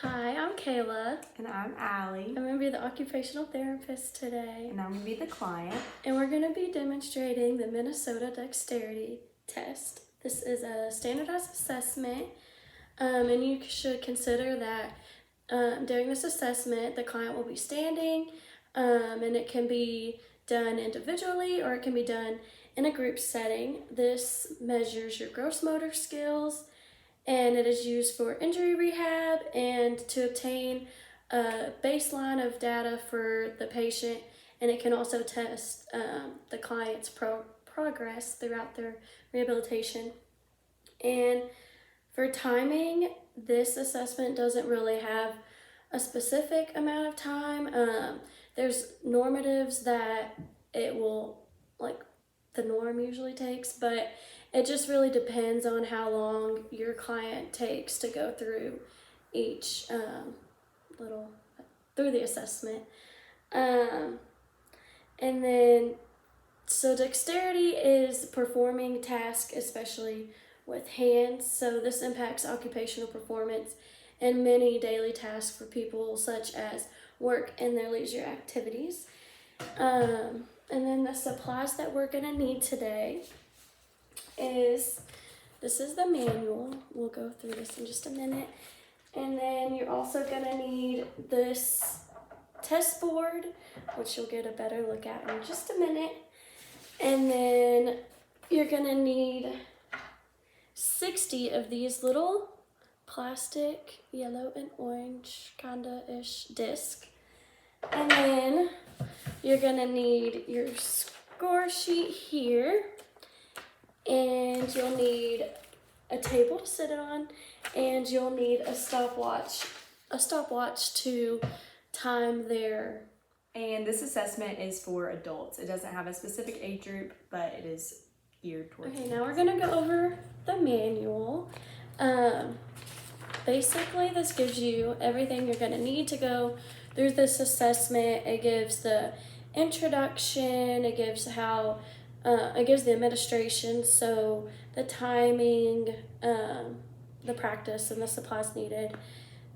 Hi, I'm Kayla. And I'm Allie. I'm going to be the occupational therapist today. And I'm going to be the client. And we're going to be demonstrating the Minnesota Dexterity test. This is a standardized assessment, and you should consider that during this assessment, the client will be standing, and it can be done individually or it can be done in a group setting. This measures your gross motor skills, and it is used for injury rehab and to obtain a baseline of data for the patient, and it can also test the client's progress throughout their rehabilitation. And for timing, this assessment doesn't really have a specific amount of time. There's normatives that it will, like the norm usually takes, but it just really depends on how long your client takes to go through each through the assessment. And then, so dexterity is performing tasks, especially with hands. So this impacts occupational performance and many daily tasks for people, such as work and their leisure activities. And then the supplies that we're gonna need today is, this is the manual. We'll go through this in just a minute. And then you're also gonna need this test board, which you'll get a better look at in just a minute. And then you're gonna need 60 of these little plastic yellow and orange kinda-ish disc. And then you're gonna need your score sheet here, and you'll need a table to sit on, and you'll need a stopwatch to time their. And this assessment is for adults. It doesn't have a specific age group, but it is geared towards Okay, now we're gonna go over the manual. Basically, this gives you everything you're gonna need to go through this assessment. It gives the introduction, it gives it gives the administration, so the timing, the practice, and the supplies needed,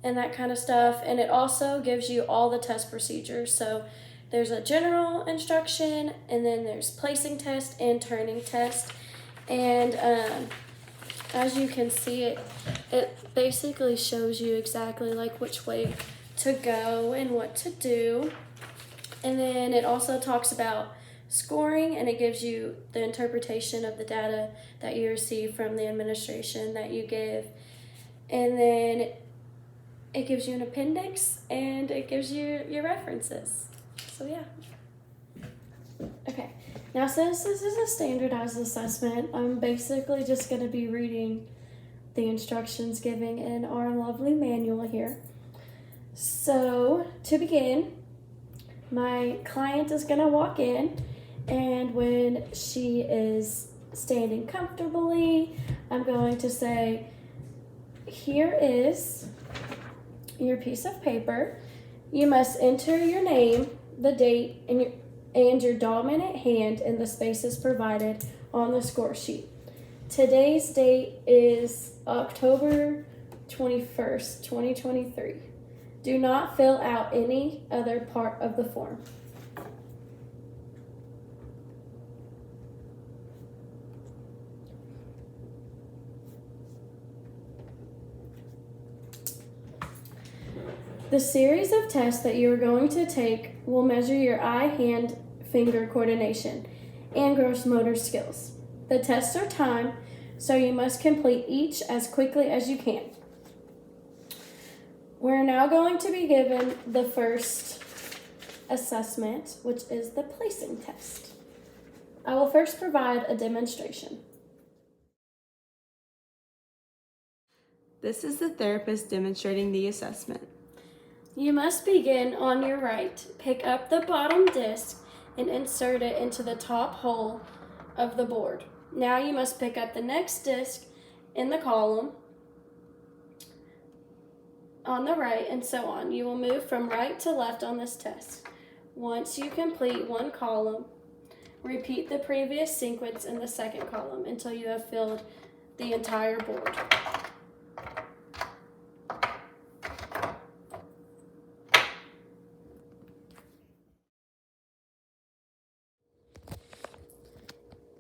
and that kind of stuff. And it also gives you all the test procedures. So there's a general instruction, and then there's placing test and turning test. And as you can see, it basically shows you exactly like which way to go and what to do. And then it also talks about scoring, and it gives you the interpretation of the data that you receive from the administration that you give. And then it gives you an appendix, and it gives you your references. So yeah. Okay, now since this is a standardized assessment, I'm basically just going to be reading the instructions given in our lovely manual here. So to begin, my client is going to walk in, and when she is standing comfortably, I'm going to say, here is your piece of paper. You must enter your name, the date, and your dominant hand in the spaces provided on the score sheet. Today's date is October 21st, 2023. Do not fill out any other part of the form. The series of tests that you are going to take will measure your eye, hand, finger coordination and gross motor skills. The tests are timed, so you must complete each as quickly as you can. We're now going to be given the first assessment, which is the placing test. I will first provide a demonstration. This is the therapist demonstrating the assessment. You must begin on your right. Pick up the bottom disc and insert it into the top hole of the board. Now you must pick up the next disc in the column on the right, and so on. You will move from right to left on this test. Once you complete one column, repeat the previous sequence in the second column until you have filled the entire board.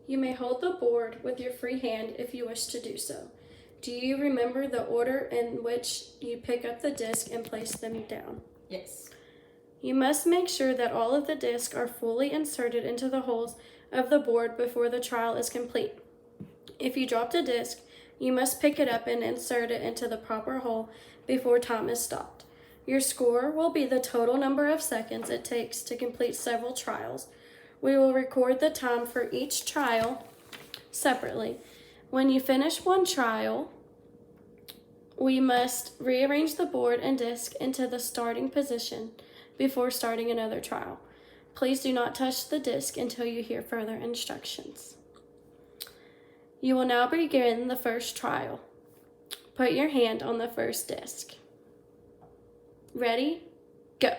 You may hold the board with your free hand if you wish to do so. Do you remember the order in which you pick up the disc and place them down? Yes. You must make sure that all of the discs are fully inserted into the holes of the board before the trial is complete. If you dropped a disc, you must pick it up and insert it into the proper hole before time is stopped. Your score will be the total number of seconds it takes to complete several trials. We will record the time for each trial separately. When you finish one trial, we must rearrange the board and disc into the starting position before starting another trial. Please do not touch the disc until you hear further instructions. You will now begin the first trial. Put your hand on the first disc. Ready? Go.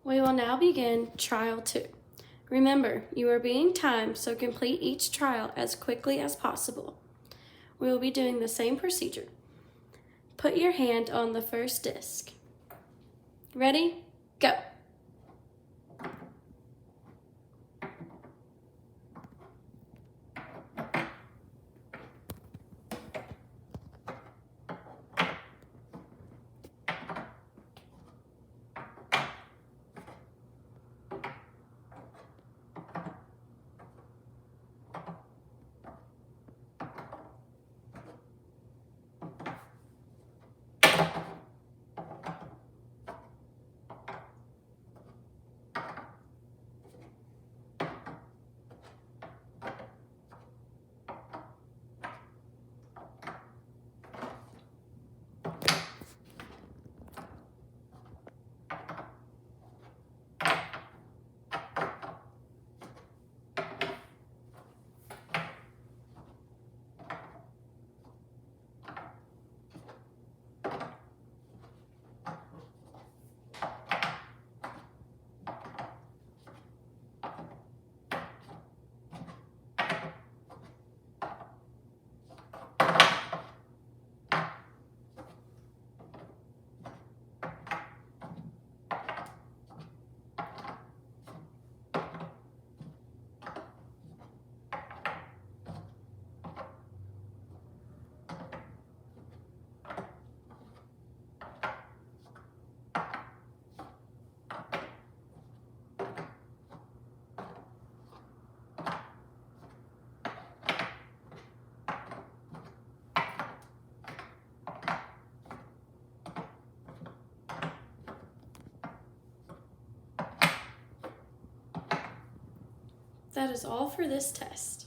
We will now begin trial 2. Remember, you are being timed, so complete each trial as quickly as possible. We will be doing the same procedure. Put your hand on the first disc. Ready? Go. That is all for this test.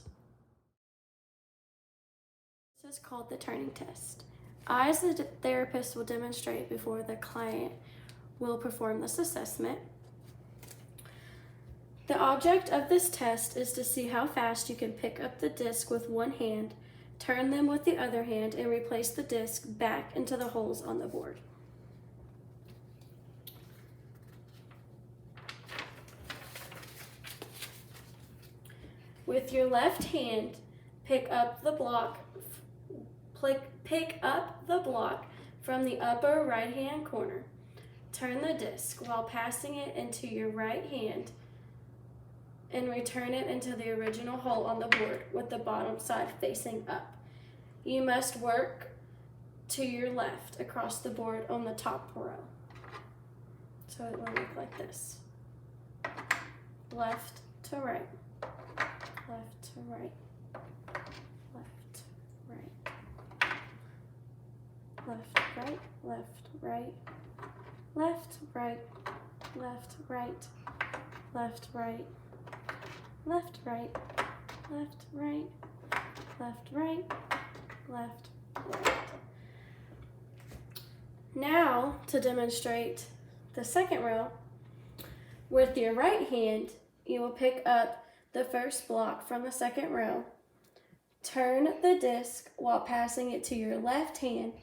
This is called the turning test. I, as the therapist, will demonstrate before the client will perform this assessment. The object of this test is to see how fast you can pick up the disc with one hand, turn them with the other hand, and replace the disc back into the holes on the board. With your left hand, pick up the block from the upper right-hand corner. Turn the disc while passing it into your right hand and return it into the original hole on the board with the bottom side facing up. You must work to your left across the board on the top row. So it will look like this. Left to right. Left to right. Left, right. Left, right. Left, right. Left, right. Left, right. Left, right. Left, right. Left, right. Left, right. Left, right. Now, to demonstrate the second row, with your right hand, you will pick up the first block from the second row, turn the disc while passing it to your left hand,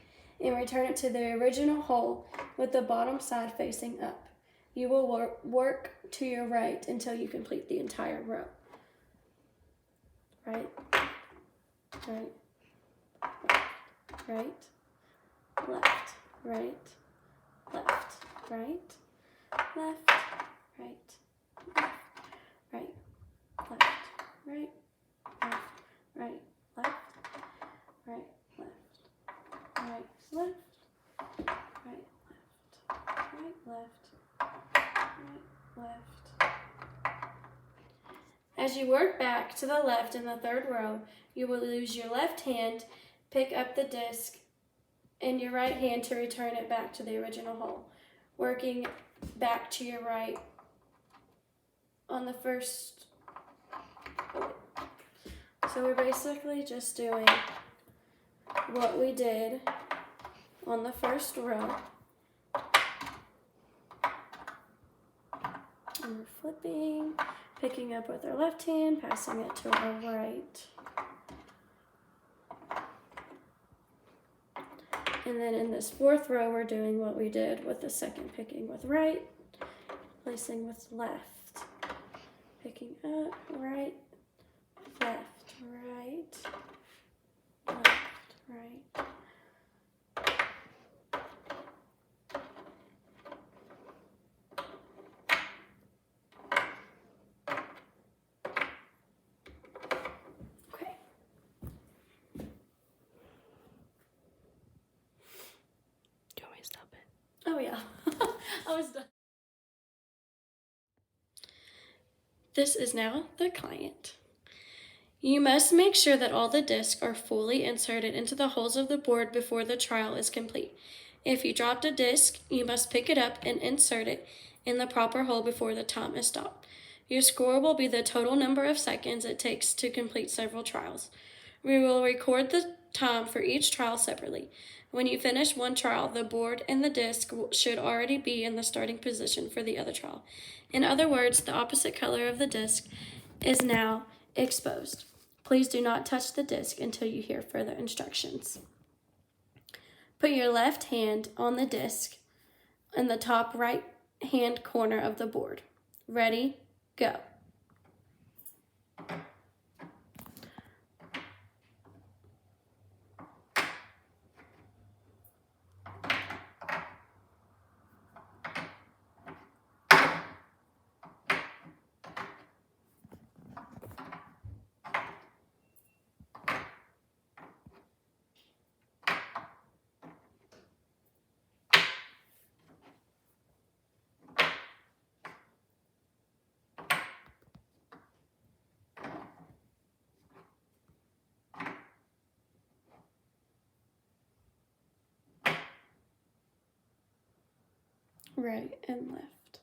and return it to the original hole with the bottom side facing up. You will work to your right until you complete the entire row. Right, right, right, left, right, left, right, left, right, left, right, left, right, left, right, left, right, left, right, left, right, left, right, left. As you work back to the left in the third row, you will use your left hand, pick up the disc, and your right hand to return it back to the original hole, working back to your right on the first. So we're basically just doing what we did on the first row. And we're flipping, picking up with our left hand, passing it to our right. And then in this fourth row, we're doing what we did with the second, picking with right, placing with left, picking up, right, left, right, left, right. Okay. Do you want me to stop it? Oh yeah, I was done. This is now the client. You must make sure that all the discs are fully inserted into the holes of the board before the trial is complete. If you dropped a disc, you must pick it up and insert it in the proper hole before the time is stopped. Your score will be the total number of seconds it takes to complete several trials. We will record the time for each trial separately. When you finish one trial, the board and the disc should already be in the starting position for the other trial. In other words, the opposite color of the disc is now exposed. Please do not touch the disc until you hear further instructions. Put your left hand on the disc in the top right hand corner of the board. Ready, go. Right and left.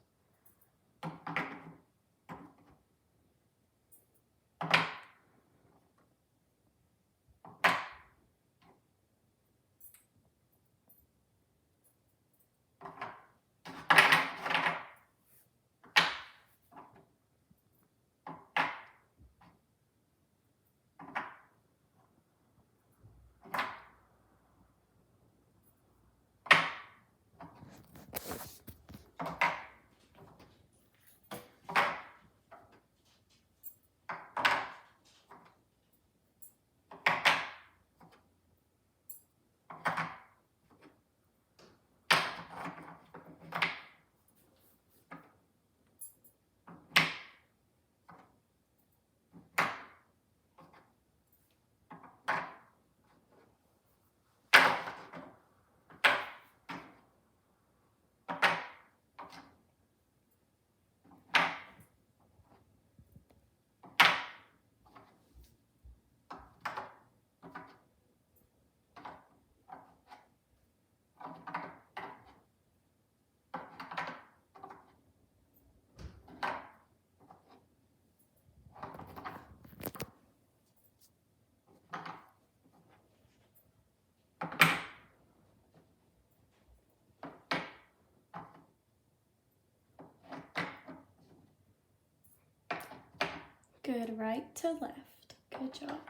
Good, right to left. Good job.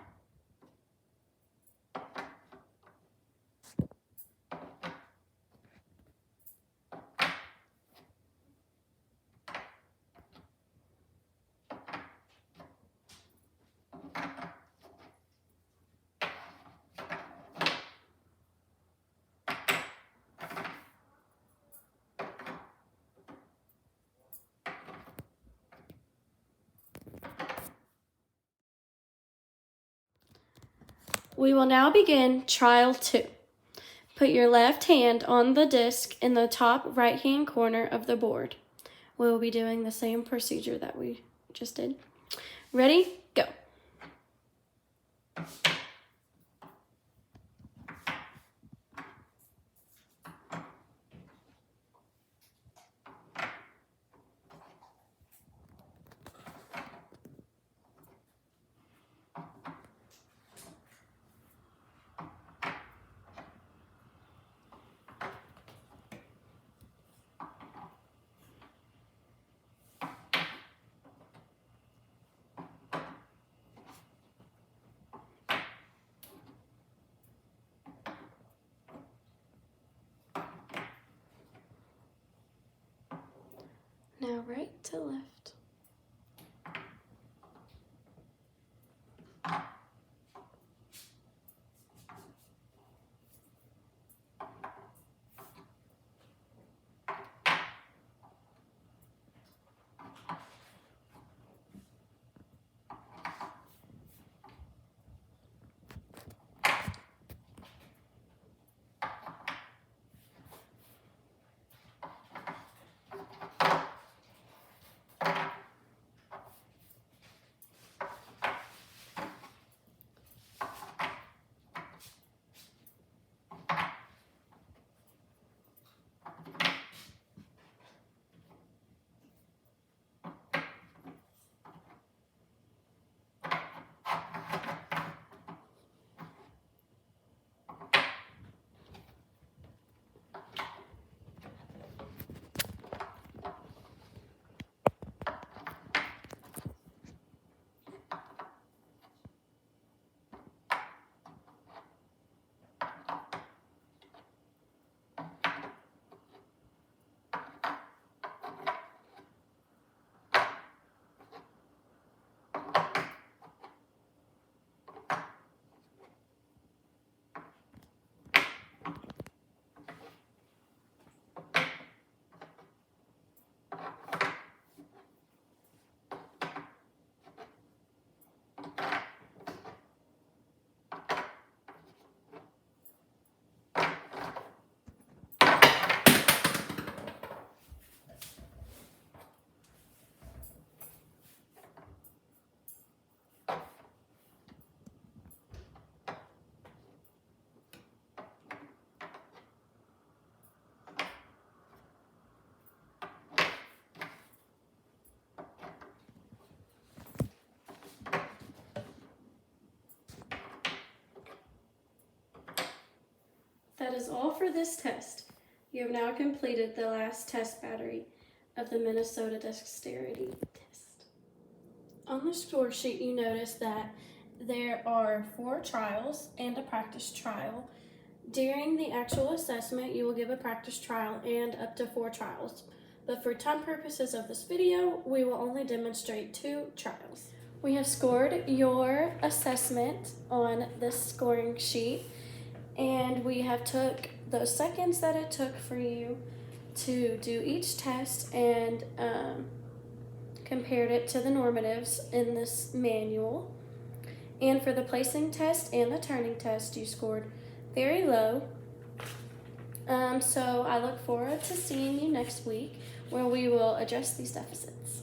We will now begin trial 2. Put your left hand on the disc in the top right-hand corner of the board. We will be doing the same procedure that we just did. Ready? Go. Now right to left. That is all for this test. You have now completed the last test battery of the Minnesota Dexterity test. On the score sheet, you notice that there are 4 trials and a practice trial. During the actual assessment, you will give a practice trial and up to 4 trials. But for time purposes of this video, we will only demonstrate 2 trials. We have scored your assessment on this scoring sheet, and we have took those seconds that it took for you to do each test and compared it to the normatives in this manual. And for the placing test and the turning test, you scored very low. So I look forward to seeing you next week, where we will address these deficits.